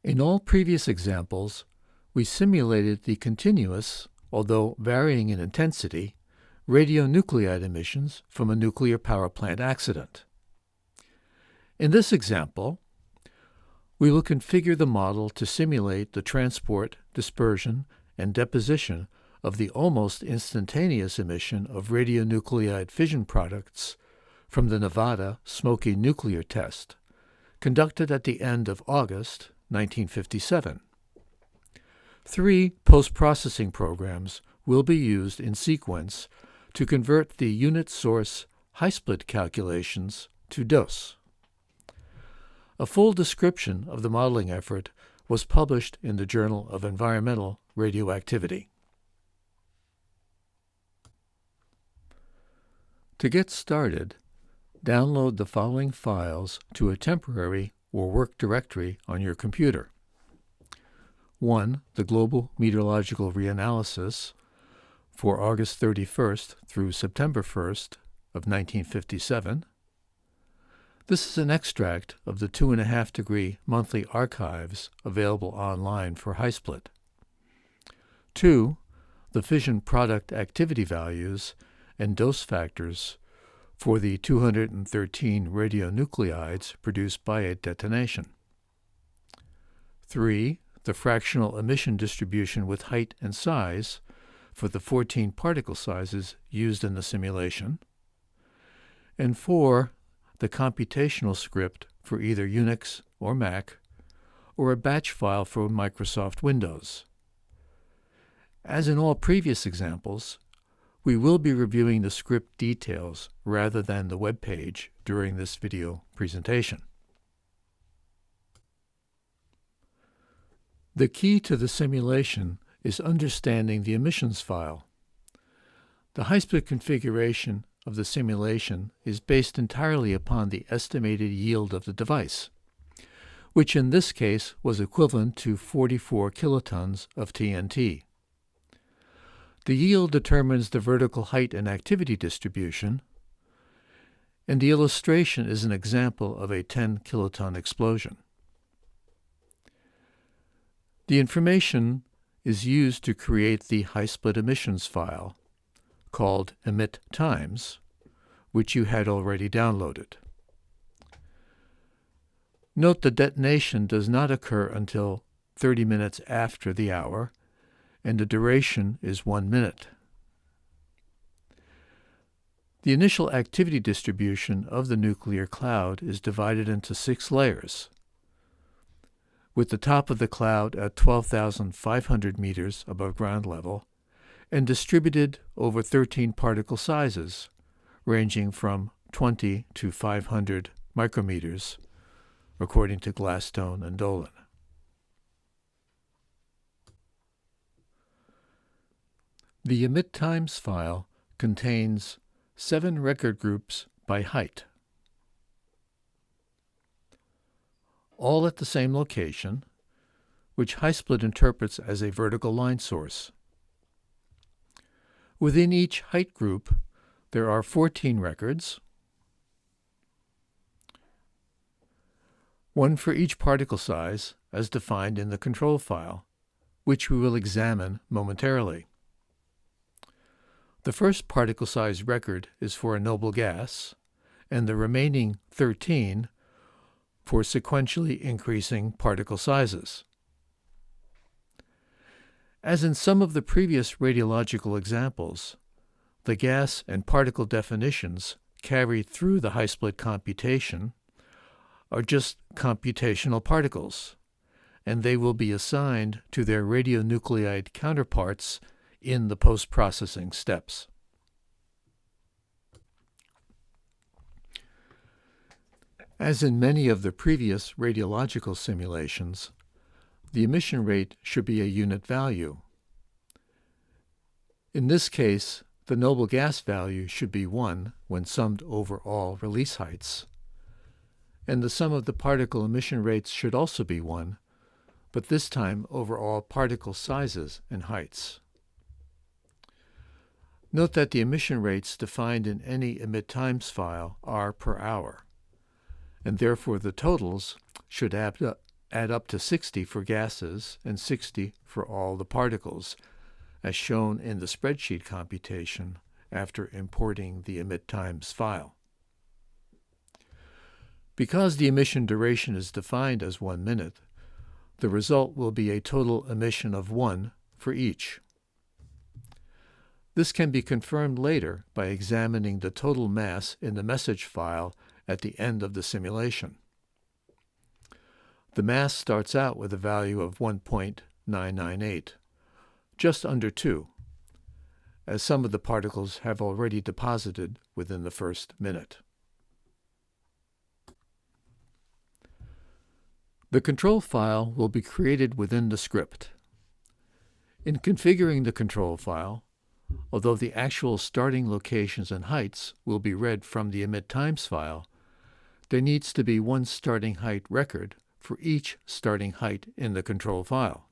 In all previous examples, we simulated the continuous, although varying in intensity, radionuclide emissions from a nuclear power plant accident. In this example, we will configure the model to simulate the transport, dispersion, and deposition of the almost instantaneous emission of radionuclide fission products from the Nevada Smoky nuclear test, conducted at the end of August 1957. 3 post-processing programs will be used in sequence to convert the unit source high-split calculations to dose. A full description of the modeling effort was published in the Journal of Environmental Radioactivity. To get started, download the following files to a temporary or work directory on your computer. 1. The Global Meteorological Reanalysis for August 31st through September 1st of 1957. This is an extract of the 2.5-degree monthly archives available online for high-split. 2. The fission product activity values and dose factors for the 213 radionuclides produced by a detonation. 3. The fractional emission distribution with height and size for the 14 particle sizes used in the simulation. And 4. The computational script for either Unix or Mac, or a batch file for Microsoft Windows. As in all previous examples, we will be reviewing the script details rather than the web page during this video presentation. The key to the simulation is understanding the emissions file. The high-split configuration of the simulation is based entirely upon the estimated yield of the device, which in this case was equivalent to 44 kilotons of TNT. The yield determines the vertical height and activity distribution, and the illustration is an example of a 10 kiloton explosion. The information is used to create the high-split emissions file, called emit times, which you had already downloaded. Note the detonation does not occur until 30 minutes after the hour, and the duration is 1 minute. The initial activity distribution of the nuclear cloud is divided into 6 layers, with the top of the cloud at 12,500 meters above ground level and distributed over 13 particle sizes, ranging from 20 to 500 micrometers, according to Gladstone and Dolan. The emit times file contains 7 record groups by height, all at the same location, which high-split interprets as a vertical line source. Within each height group, there are 14 records, 1 for each particle size as defined in the control file, which we will examine momentarily. The first particle size record is for a noble gas, and the remaining 13 for sequentially increasing particle sizes. As in some of the previous radiological examples, the gas and particle definitions carried through the high-split computation are just computational particles, and they will be assigned to their radionuclide counterparts in the post-processing steps. As in many of the previous radiological simulations, the emission rate should be a unit value. In this case, the noble gas value should be 1 when summed over all release heights, and the sum of the particle emission rates should also be 1, but this time over all particle sizes and heights. Note that the emission rates defined in any emit times file are per hour, and therefore the totals should add add up to 60 for gases and 60 for all the particles, as shown in the spreadsheet computation after importing the emit times file. Because the emission duration is defined as 1 minute, the result will be a total emission of 1 for each. This can be confirmed later by examining the total mass in the message file at the end of the simulation. The mass starts out with a value of 1.998, just under 2, as some of the particles have already deposited within the first minute. The control file will be created within the script. In configuring the control file, although the actual starting locations and heights will be read from the emit times file, there needs to be one starting height record for each starting height in the control file.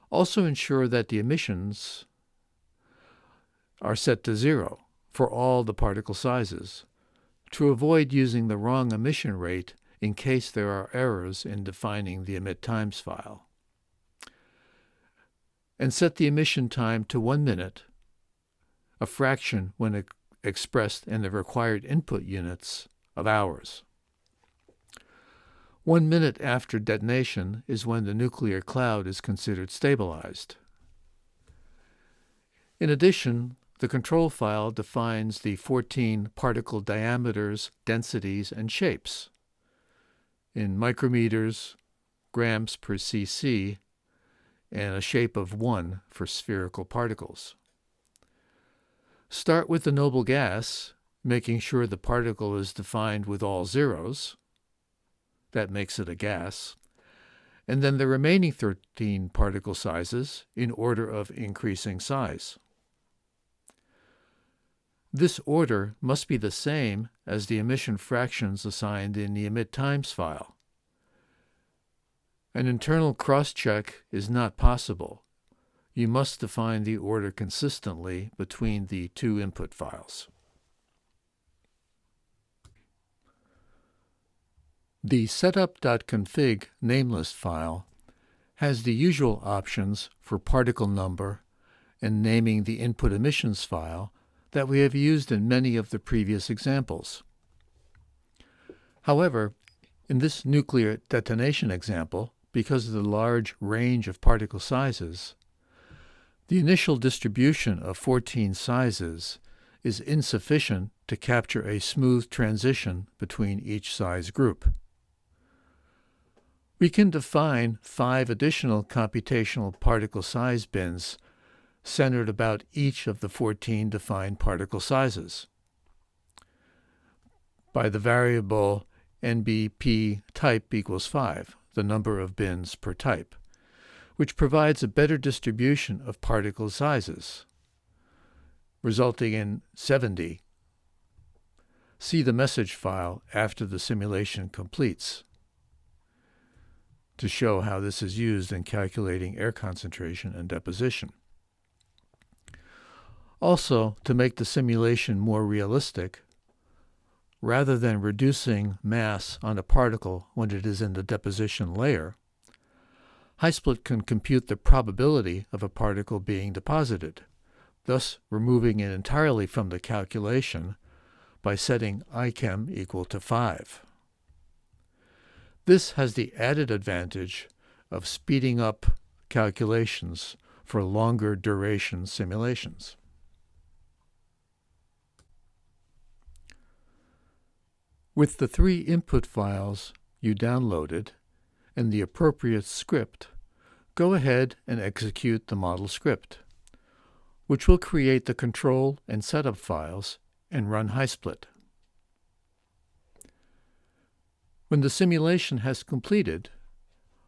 Also ensure that the emissions are set to 0 for all the particle sizes, to avoid using the wrong emission rate in case there are errors in defining the emit times file. And set the emission time to 1 minute, a fraction when expressed in the required input units of hours. 1 minute after detonation is when the nuclear cloud is considered stabilized. In addition, the control file defines the 14 particle diameters, densities, and shapes in micrometers, grams per cc, and a shape of 1 for spherical particles. Start with the noble gas, making sure the particle is defined with all zeros. That makes it a gas. And then the remaining 13 particle sizes in order of increasing size. This order must be the same as the emission fractions assigned in the emit times file. An internal cross-check is not possible. You must define the order consistently between the two input files. The setup.config namelist file has the usual options for particle number and naming the input emissions file that we have used in many of the previous examples. However, in this nuclear detonation example, because of the large range of particle sizes, the initial distribution of 14 sizes is insufficient to capture a smooth transition between each size group. We can define 5 additional computational particle size bins centered about each of the 14 defined particle sizes by the variable NBP type equals 5, the number of bins per type, which provides a better distribution of particle sizes, resulting in 70. See the message file after the simulation completes to show how this is used in calculating air concentration and deposition. Also, to make the simulation more realistic, rather than reducing mass on a particle when it is in the deposition layer, HiSplit can compute the probability of a particle being deposited, thus removing it entirely from the calculation by setting IChem equal to 5. This has the added advantage of speeding up calculations for longer duration simulations. With the 3 input files you downloaded and the appropriate script, go ahead and execute the model script, which will create the control and setup files and run HiSplit. When the simulation has completed,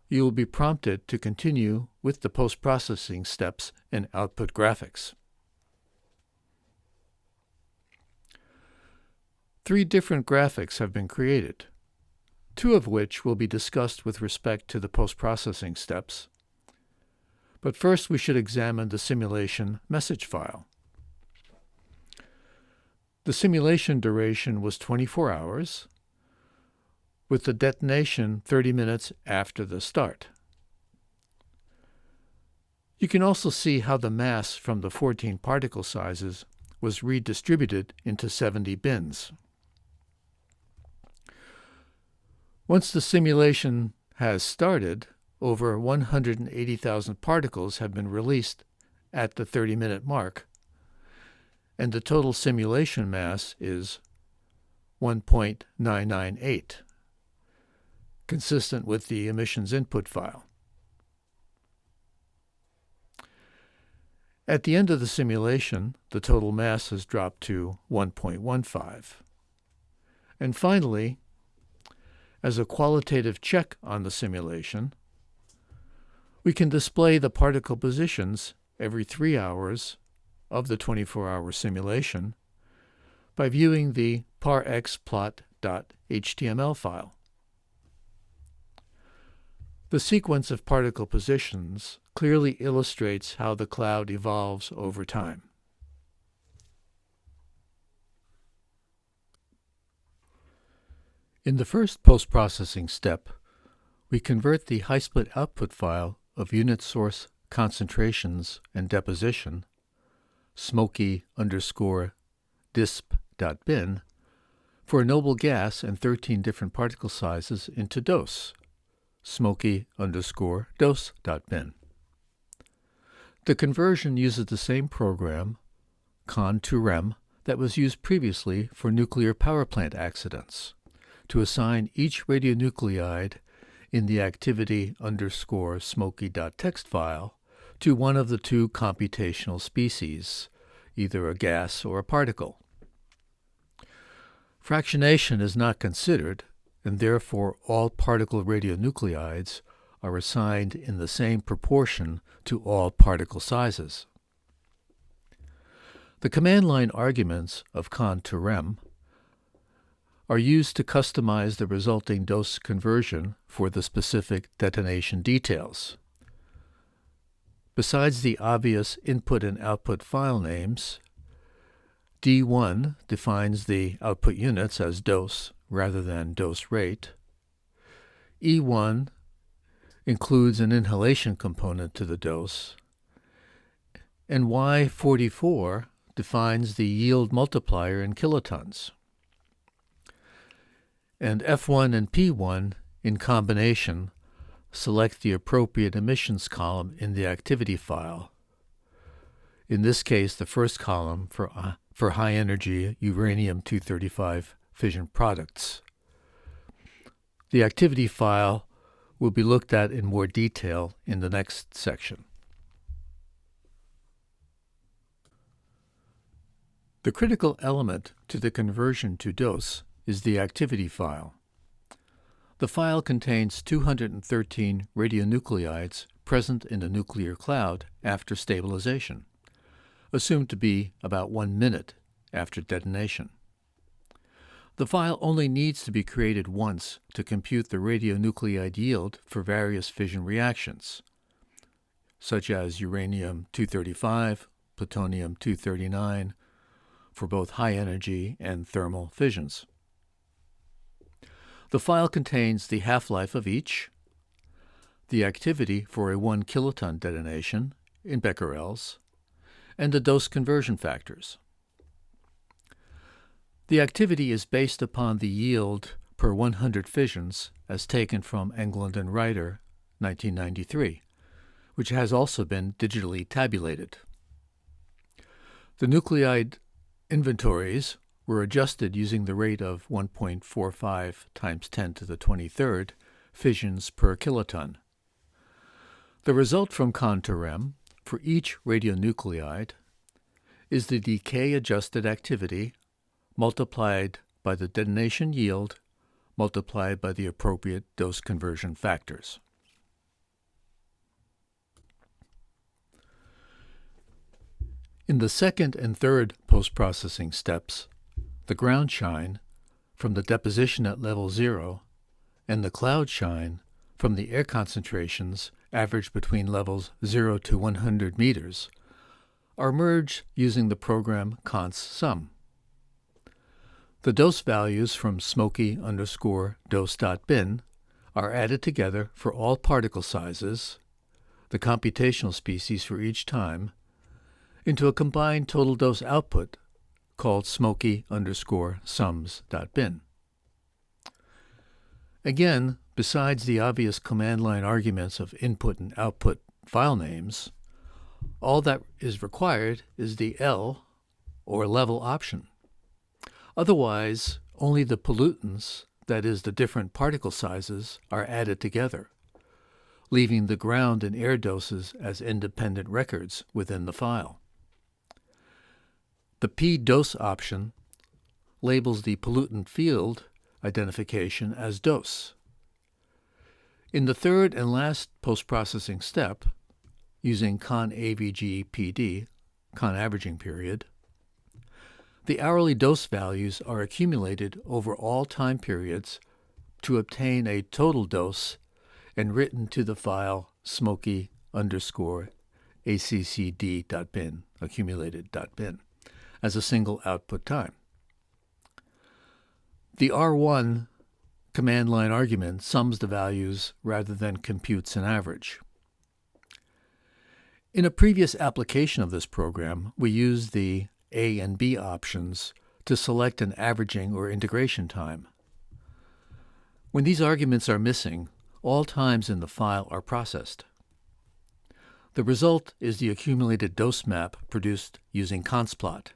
you will be prompted to continue with the post-processing steps and output graphics. 3 different graphics have been created, 2 of which will be discussed with respect to the post-processing steps. But first we should examine the simulation message file. The simulation duration was 24 hours, with the detonation 30 minutes after the start. You can also see how the mass from the 14 particle sizes was redistributed into 70 bins. Once the simulation has started, over 180,000 particles have been released at the 30-minute mark, and the total simulation mass is 1.998, consistent with the emissions input file. At the end of the simulation, the total mass has dropped to 1.15. And finally, as a qualitative check on the simulation, we can display the particle positions every 3 hours of the 24-hour simulation by viewing the parxplot.html file. The sequence of particle positions clearly illustrates how the cloud evolves over time. In the first post-processing step, we convert the high-split output file of unit source concentrations and deposition, Smoky _disp.bin, for a noble gas and 13 different particle sizes into dose, Smoky _dose.bin. The conversion uses the same program, con2rem, that was used previously for nuclear power plant accidents, to assign each radionuclide in the activity _smoky.txt file to one of the two computational species, either a gas or a particle. Fractionation is not considered, and therefore all particle radionuclides are assigned in the same proportion to all particle sizes. The command line arguments of con2rem are used to customize the resulting dose conversion for the specific detonation details. Besides the obvious input and output file names, D1 defines the output units as dose rather than dose rate. E1 includes an inhalation component to the dose, and Y44 defines the yield multiplier in kilotons. And F1 and P1, in combination, select the appropriate emissions column in the activity file. In this case, the first column for high-energy uranium-235 fission products. The activity file will be looked at in more detail in the next section. The critical element to the conversion to dose is the activity file. The file contains 213 radionuclides present in the nuclear cloud after stabilization, assumed to be about 1 minute after detonation. The file only needs to be created once to compute the radionuclide yield for various fission reactions, such as uranium-235, plutonium-239, for both high-energy and thermal fissions. The file contains the half-life of each, the activity for a 1 kiloton detonation in becquerels, and the dose conversion factors. The activity is based upon the yield per 100 fissions as taken from Englund and Reiter, 1993, which has also been digitally tabulated. The nuclide inventories were adjusted using the rate of 1.45 times 10 to the 23rd fissions per kiloton. The result from con2rem for each radionuclide is the decay-adjusted activity multiplied by the detonation yield multiplied by the appropriate dose conversion factors. In the second and third post-processing steps, the ground shine from the deposition at level 0 and the cloud shine from the air concentrations averaged between levels 0 to 100 meters are merged using the program const_sum. The dose values from Smoky_dose.bin are added together for all particle sizes, the computational species for each time, into a combined total dose output called Smoky_sums.bin. Again, besides the obvious command line arguments of input and output file names, all that is required is the L or level option. Otherwise, only the pollutants, that is, the different particle sizes, are added together, leaving the ground and air doses as independent records within the file. The P-dose option labels the pollutant field identification as dose. In the third and last post-processing step, using conAVG-PD, con-averaging period, the hourly dose values are accumulated over all time periods to obtain a total dose and written to the file smoky_accd.bin, accumulated.bin, as a single output time. The R1 command line argument sums the values rather than computes an average. In a previous application of this program, we used the A and B options to select an averaging or integration time. When these arguments are missing, all times in the file are processed. The result is the accumulated dose map produced using constplot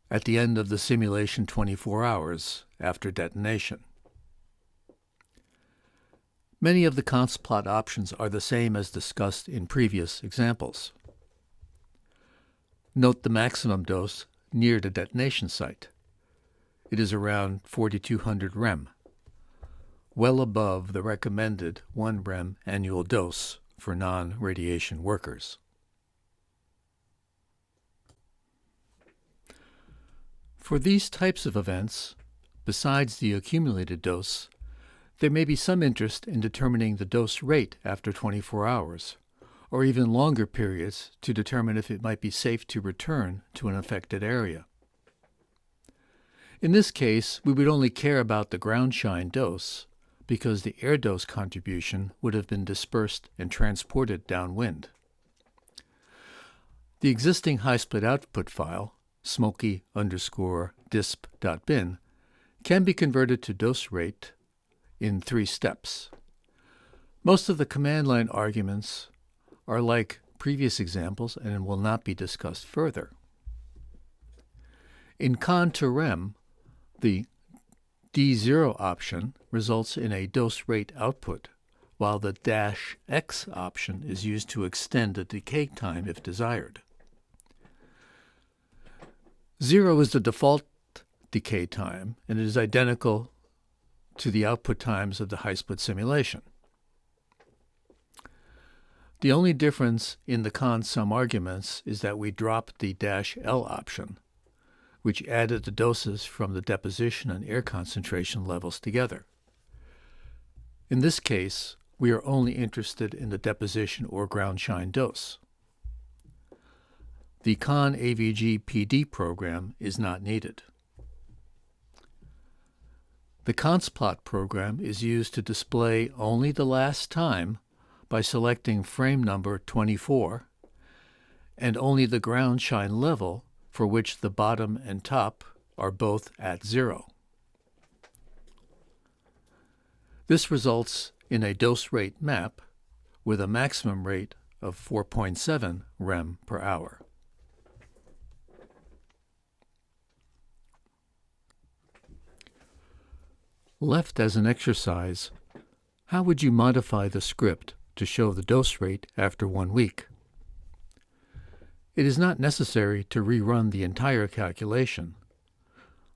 at the end of the simulation 24 hours after detonation. Many of the constplot options are the same as discussed in previous examples. Note the maximum dose near the detonation site. It is around 4200 rem, well above the recommended 1 rem annual dose for non-radiation workers. For these types of events, besides the accumulated dose, there may be some interest in determining the dose rate after 24 hours, or even longer periods to determine if it might be safe to return to an affected area. In this case, we would only care about the ground shine dose, because the air dose contribution would have been dispersed and transported downwind. The existing high-split output file, smoky_disp.bin, can be converted to dose rate in 3 steps. Most of the command line arguments are like previous examples and will not be discussed further. In con to rem, the D0 option results in a dose rate output, while the -X option is used to extend the decay time if desired. 0 is the default decay time, and it is identical to the output times of the high-split simulation. The only difference in the con-sum arguments is that we dropped the -L option, which added the doses from the deposition and air concentration levels together. In this case, we are only interested in the deposition or ground shine dose. The conAVG-PD program is not needed. The constplot program is used to display only the last time by selecting frame number 24 and only the ground shine level for which the bottom and top are both at 0. This results in a dose rate map with a maximum rate of 4.7 rem per hour. Left as an exercise, how would you modify the script to show the dose rate after 1 week? It is not necessary to rerun the entire calculation,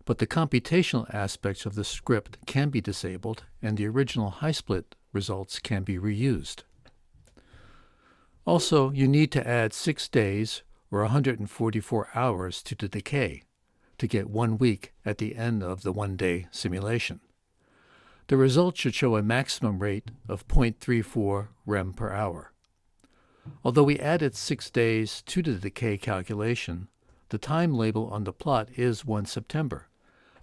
but the computational aspects of the script can be disabled and the original high-split results can be reused. Also, you need to add 6 days or 144 hours to the decay to get 1 week at the end of the 1-day simulation. The result should show a maximum rate of 0.34 rem per hour. Although we added 6 days to the decay calculation, the time label on the plot is 1 September,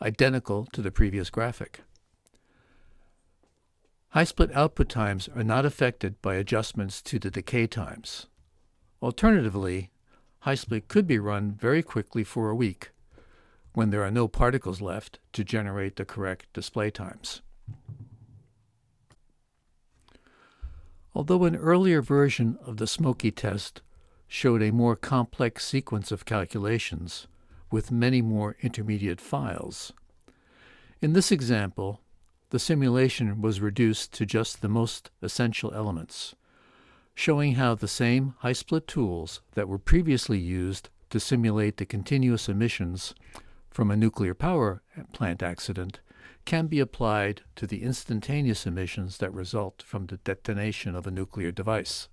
identical to the previous graphic. High-split output times are not affected by adjustments to the decay times. Alternatively, high-split could be run very quickly for a week when there are no particles left to generate the correct display times. Although an earlier version of the Smoky test showed a more complex sequence of calculations with many more intermediate files, in this example, the simulation was reduced to just the most essential elements, showing how the same high-split tools that were previously used to simulate the continuous emissions from a nuclear power plant accident can be applied to the instantaneous emissions that result from the detonation of a nuclear device.